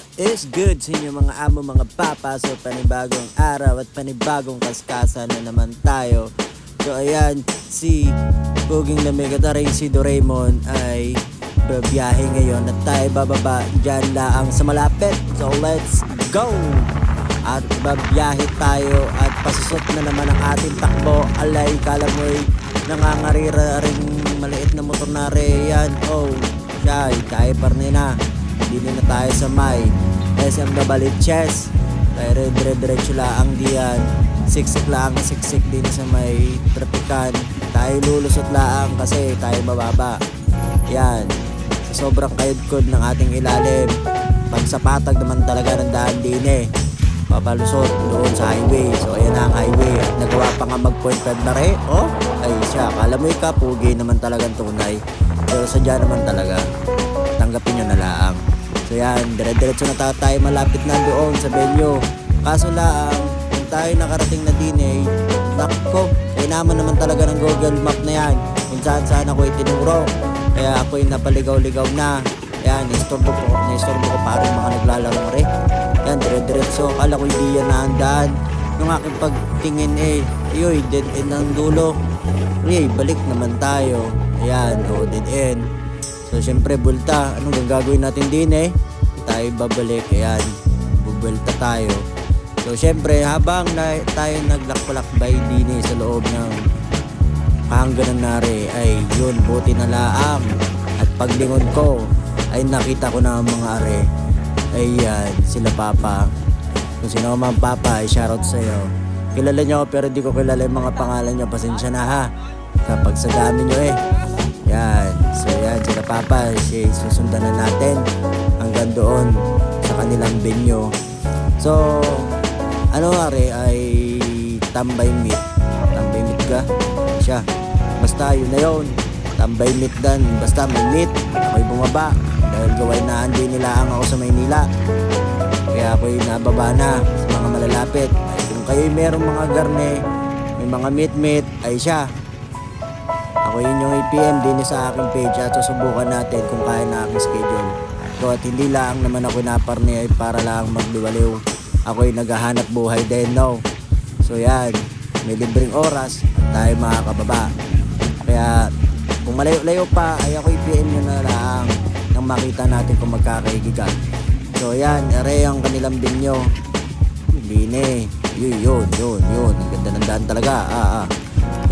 What is good sa inyo mga amo, mga papa? So panibagong araw at panibagong kaskasan na naman tayo. So ayan, si Puging Lamigataray, si Doraemon ay babiyahe ngayon at tayo bababa dyan laang sa malapit. So let's go! At babiyahe tayo at pasusot na naman ang ating takbo. Alay, kala mo'y nangangarira rin maliit na motor na rin yan. Oh, siyay, tayo parni na. Dito na tayo sa may SM Dabaliches. Tayo dire-diretso laang diyan. Siksik laang siksik din sa may trapikan. Tayo lulusot laang kasi tayo mababa. Yan, sa sobrang kayod-kod ng ating ilalim. Pag sa patag naman talaga ng daan din papalusot doon sa highway. So ayan na ang highway. At nagawa pa nga mag-point 5 na rin. Oh, ay siya, kala mo pugi naman talagang tunay. Pero sadya naman talaga, tanggapin nyo na laang. So yan, dire-diretso na tayo, malapit na doon sa venue. Kaso laang, kung tayo nakarating na din nakko, naman naman talaga ng Google Map na yan kung saan ako itinuro. Kaya ako'y napaligaw-ligaw na. Yan, naistorbo ko parang mga naglalaro rin. Yan, dire-diretso, akala ko hindi yan naandaan. Nung aking pagtingin ayoy, dead end ang dulo. Balik naman tayo. Ayan, dead end. So syempre bulta, anong gagawin natin din tayo babalik, ayan, bubulta tayo. So syempre habang tayo naglakbalakbay din sa loob ng hangganan nari, ay yun, buti na laang. At paglingon ko ay nakita ko na ang mga are. Ayan, sila papa. Kung sino man papa, ay shoutout sa'yo. Kilala nyo pero di ko kilala yung mga pangalan nyo, pasensya na ha kapag sa dami nyo Yan, so yan, sila papa, susundan na natin hanggang doon sa kanilang venue. So, ano nga ay tambay meet ka? Siya, basta yun na yun, tambay meet dan, basta may meet, ako'y bumaba, dahil gaway na hindi nila ang ako sa Maynila. Kaya ako'y nababa na sa mga malalapit. Ay, kung kayo'y merong mga garne, may mga meet, ay siya. Ako yun yung i-PM din sa aking page at susubukan natin kung kaya na aking schedule. So at hindi lang naman ako naparni ay para lang magluwaliw. Ako'y naghahanap buhay din, no? So yan, may libreng oras at tayo makakababa. Kaya kung malayo-layo pa ay ako i-PM nyo na lang nang makita natin kung magkakaigigan. So yan, ere ang kanilang binyo. Bine, yun. Ang ganda ng daan talaga.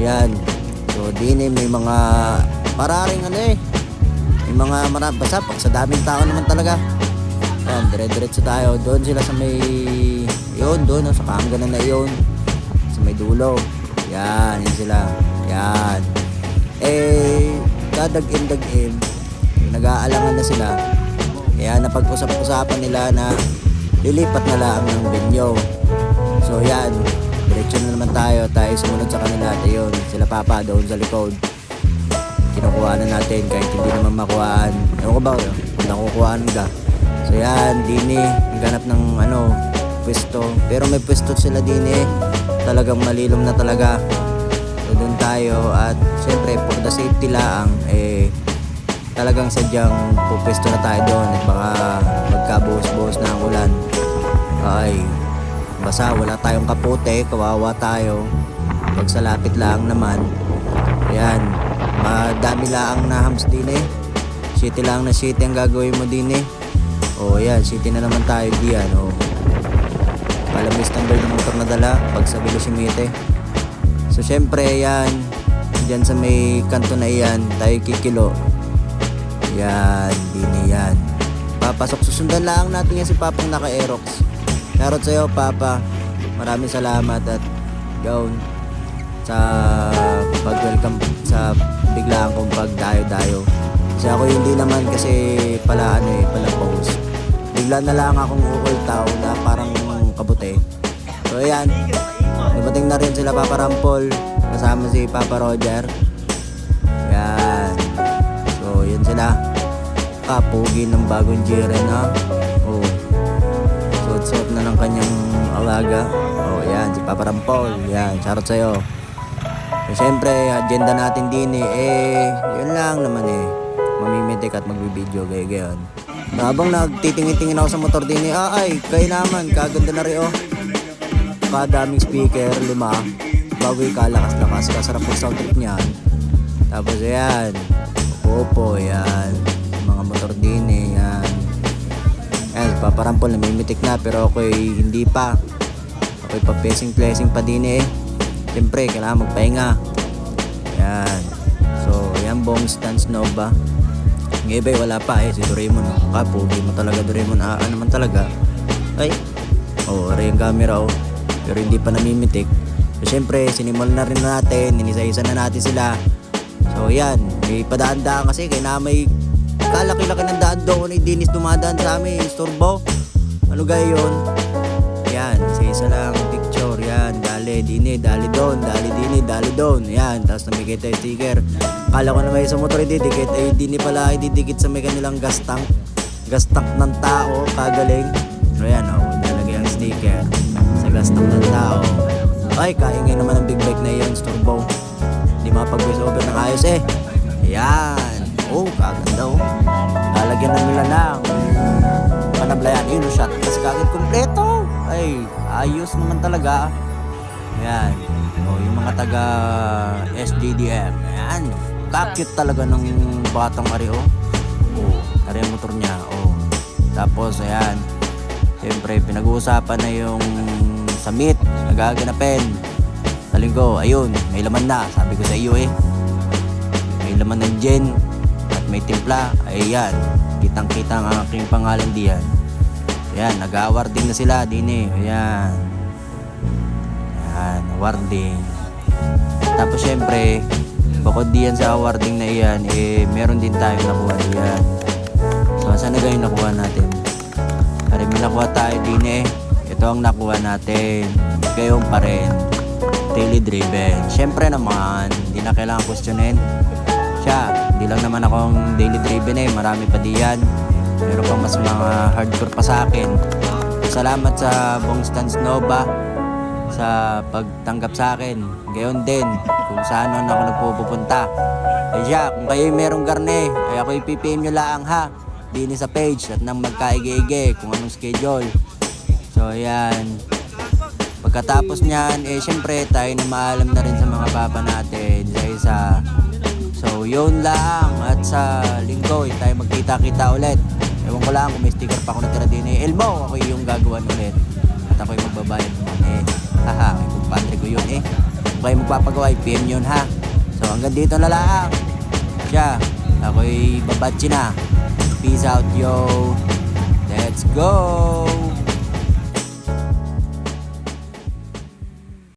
Yan. So din may mga pararing may mga basta pag sa daming tao naman talaga. Ayan, dire-diretso tayo. Doon sila sa may doon sa kahangganan na yun, sa may dulo. Yan sila. Yan. Dadag-in nag-aalangan na sila. Kaya napag-usap-usapan nila na lilipat na lang ng venue. So yan, diretso na naman tayo sumunod sa kanila at yun, sila papa doon sa likod. Kinukuha na natin kahit hindi naman makuhaan. Ewan ko ba, kung nakukuhaan ka. So yan, dini, naghanap ng pwesto. Pero may pwesto sila dini, talagang malilom na talaga. So doon tayo at syempre for the safety lang, talagang sadyang pupwesto na tayo doon at baka magkabuhos-buhos na ang ulan. Ay, basta wala tayong kapote, kawawa tayo. Pag sa lapit lang naman, ayan, madami lang na hams din city lang na city ang gagawin mo din ayan, city na naman tayo diyan. Alam mo standard ng motor na dala pag sa Velosimite. So syempre ayan, dyan sa may kanto na iyan tayo kikilo. Yan, din yan. Papasok, susundan lang natin yan si papang naka-aerox. Shoutout sa'yo papa, maraming salamat at gaon sa pag-welcome sa biglaan kong pagdayo-dayo. Kasi ako hindi naman kasi pala post. Bigla na lang akong ukultaw na parang kabute. So ayan, dumating na rin sila Papa Rampol kasama si Papa Roger. Yan, so yun sila, kapugi ng bagong Jiren suot na ng kanyang alaga. Yan, si Papa Rampol. Yan, shoutout sa'yo. So, syempre, agenda natin din yun lang naman mamimitik at magbibideo, gayon. Habang nagtitingin-tingin ako sa motor din ay, kaya naman, kaganda na rin oh. Kadaming speaker, 5. Bawi ka, lakas-lakas, kasarap ang sound trip niyan. Tapos ayan, popo, yan. Mga motor din yan. Ayan, paparampol, namimitik na, pero ako'y hindi pa. Ako'y pa blessing pa din Siyempre, kailangan magpahinga. Ayan. So, ayan, Bong Stance Nova. Ang iba wala pa si Doraemon. Kapogi mo talaga Doraemon. Naman talaga. Ay, rin yung camera pero hindi pa namimitik. So syempre, sinimol na rin natin. Inisa-isa na natin sila. So yan, may padaan-daan kasi kaya na may kalaki-laki ng daan doon ay dinis dumadaan sa amin. Istorbo. Ano gaya yun? Yan, isa-isa lang picture. Yan, dali doon, dali doon. Yan, tapos namikita yung sticker. Kala ko na may isang motor ididikit, ay di pala ididikit sa may kanilang gas tank ng tao, kagaling. So yan nalagay ang sticker sa gas tank ng tao. Ay, kaingay naman ang big bike na yun, Storbo. Hindi mapag-voice over ng ayos Yan, kaganda lalagyan na nila ng panablayan, yun shot, kasi kagad kompleto. Ay, ayos naman talaga. Yan, yung mga taga SDDM, yan, kakit talaga ng batang Mario. Tari ang motor niya. Tapos ayan, siyempre pinag-uusapan na yung summit na gaganapin sa linggo. Ayun, may laman na, sabi ko sa iyo may laman ng gin at may timpla. Ayan, kitang-kita ang aking pangalan diyan. Ayan, nag-awarding na sila din Ayan, awarding. Tapos syempre, bukod diyan sa awarding na iyan, meron din tayong nakuha diyan. So, saan na yung nakuha natin? May nakuha tayo din Ito ang nakuha natin. Gayon pa rin. Daily driven. Syempre naman, hindi na kailangan questionin. Hindi lang naman akong daily driven marami pa diyan. Meron pang mas mga hardcore pa sa akin. Salamat sa Bong Stance Nova sa pagtanggap sa akin. Gayon din kung saan ako nagpupunta. Kung kayo merong garne, ay ako ipipm nyo lang din sa page at nang magkaige-ige kung anong schedule. So ayan, pagkatapos nyan syempre tayo na maalam na rin sa mga papa natin isa. So yun lang, at sa linggo tayo magkita-kita ulit. Ewan ko lang kung may sticker pa ako natira din Elmo, ako yung gagawan ulit at ako'y magbabayad naman may kumpadre ko yun kung kayo magpapagawa PM yun So hanggang dito na lang ako'y babatsi na. Peace out yo. Let's go.